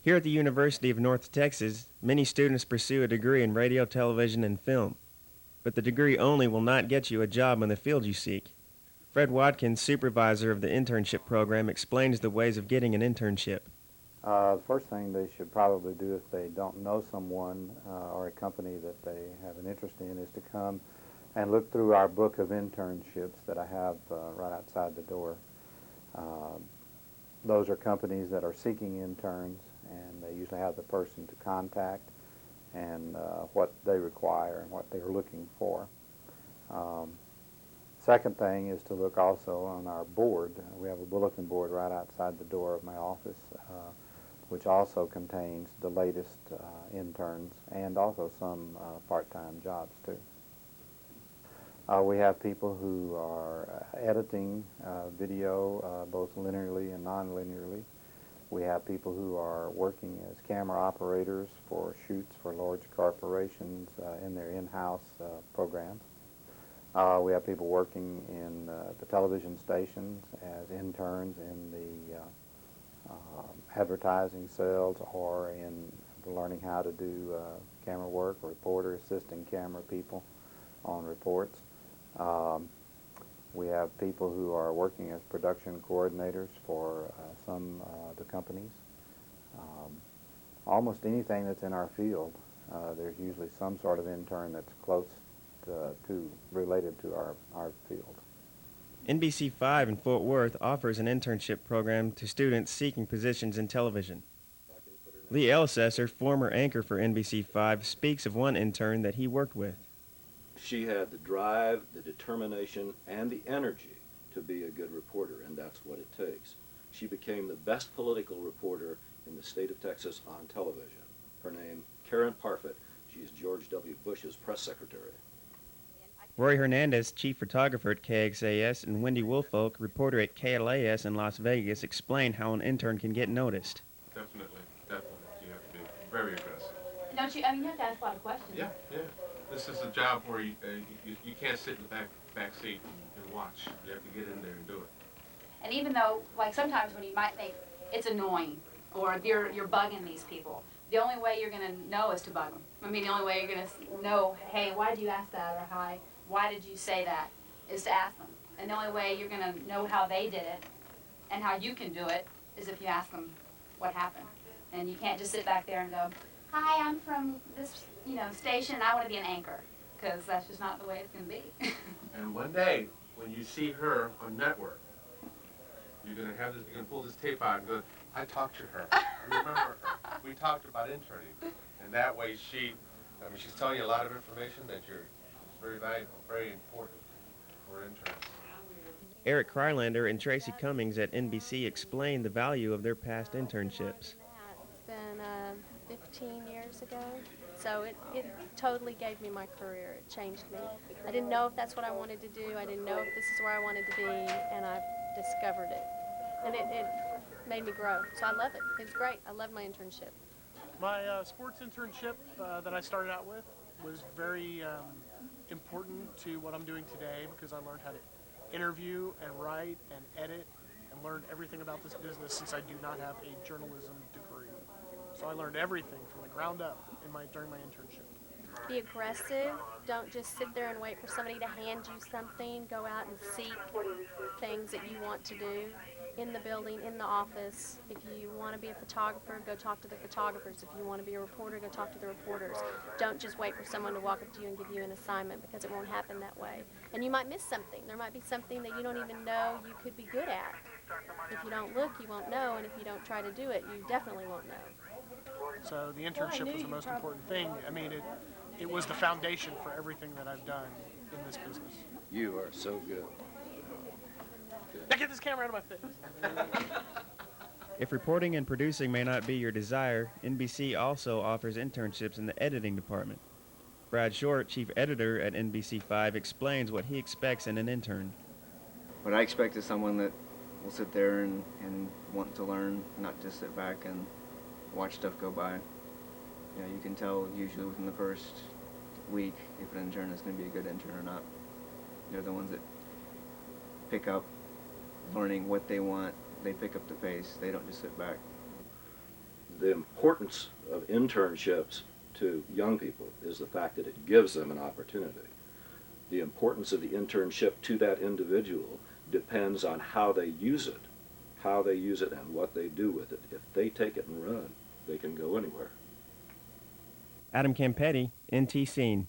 Here at the University of North Texas, many students pursue a degree in radio, television, and film. But the degree only will not get you a job in the field you seek. Fred Watkins, supervisor of the internship program, explains the ways of getting an internship. The first thing they should probably do if they don't know someone or a company that they have an interest in is to come and look through our book of internships that I have right outside the door. Those are companies that are seeking interns, and they usually have the person to contact and what they require and what they're looking for. Second thing is to look also on our board. We have a bulletin board right outside the door of my office, which also contains the latest interns and also some part-time jobs too. We have people who are editing video both linearly and non-linearly. We have people who are working as camera operators for shoots for large corporations in their in-house programs. We have people working in the television stations as interns in the advertising sales or in learning how to do camera work, reporter assisting camera people on reports. We have people who are working as production coordinators for some of the companies. Almost anything that's in our field, there's usually some sort of intern that's close related to our field. NBC5 in Fort Worth offers an internship program to students seeking positions in television. Lee Elsesser, former anchor for NBC5, speaks of one intern that he worked with. She had the drive, the determination, and the energy to be a good reporter, and that's what it takes. She became the best political reporter in the state of Texas on television. Her name, Karen Parfit. She is George W. Bush's press secretary. Roy Hernandez, chief photographer at KXAS, and Wendy Woolfolk, reporter at KLAS in Las Vegas, explain how an intern can get noticed. Definitely. You have to be very aggressive. Don't you? I mean, you have to ask a lot of questions. Yeah. This is a job where you can't sit in the back seat and watch. You have to get in there and do it. And even though, like sometimes when you might think it's annoying or you're bugging these people, the only way you're going to know is to bug them. I mean, the only way you're going to know, hey, why did you ask that, or hi, why did you say that, is to ask them. And the only way you're going to know how they did it and how you can do it is if you ask them what happened. And you can't just sit back there and go, hi, I'm from this, station, and I want to be an anchor, because that's just not the way it's going to be. And one day, when you see her on network, you're going to pull this tape out and go, I talked to her. Remember her. We talked about interning. And that way she's telling you a lot of information that it's very valuable, very important for interns. Eric Krylander and Tracy Cummings at NBC explain the value of their past internships. It's been 15 years ago, so it totally gave me my career. It changed me. I didn't know if that's what I wanted to do. I didn't know if this is where I wanted to be, and I discovered it. And it made me grow, so I love it. It's great. I love my internship. My sports internship that I started out with was very important to what I'm doing today, because I learned how to interview and write and edit and learn everything about this business, since I do not have a journalism degree. So I learned everything from the ground up during my internship. Be aggressive. Don't just sit there and wait for somebody to hand you something. Go out and seek things that you want to do in the building, in the office. If you want to be a photographer, go talk to the photographers. If you want to be a reporter, go talk to the reporters. Don't just wait for someone to walk up to you and give you an assignment, because it won't happen that way. And you might miss something. There might be something that you don't even know you could be good at. If you don't look, you won't know, and if you don't try to do it, you definitely won't know. So the internship was the most important thing. I mean, it was the foundation for everything that I've done in this business. You are so good. Now get this camera out of my face. If reporting and producing may not be your desire, NBC also offers internships in the editing department. Brad Short, chief editor at NBC5, explains what he expects in an intern. What I expect is someone that will sit there and want to learn, not just sit back and watch stuff go by. You can tell usually within the first week if an intern is going to be a good intern or not. They're the ones that pick up learning what they want. They pick up the pace. They don't just sit back. The importance of internships to young people is the fact that it gives them an opportunity. The importance of the internship to that individual depends on how they use it, and what they do with it. If they take it and run, they can go anywhere. Adam Campetti, NT Scene.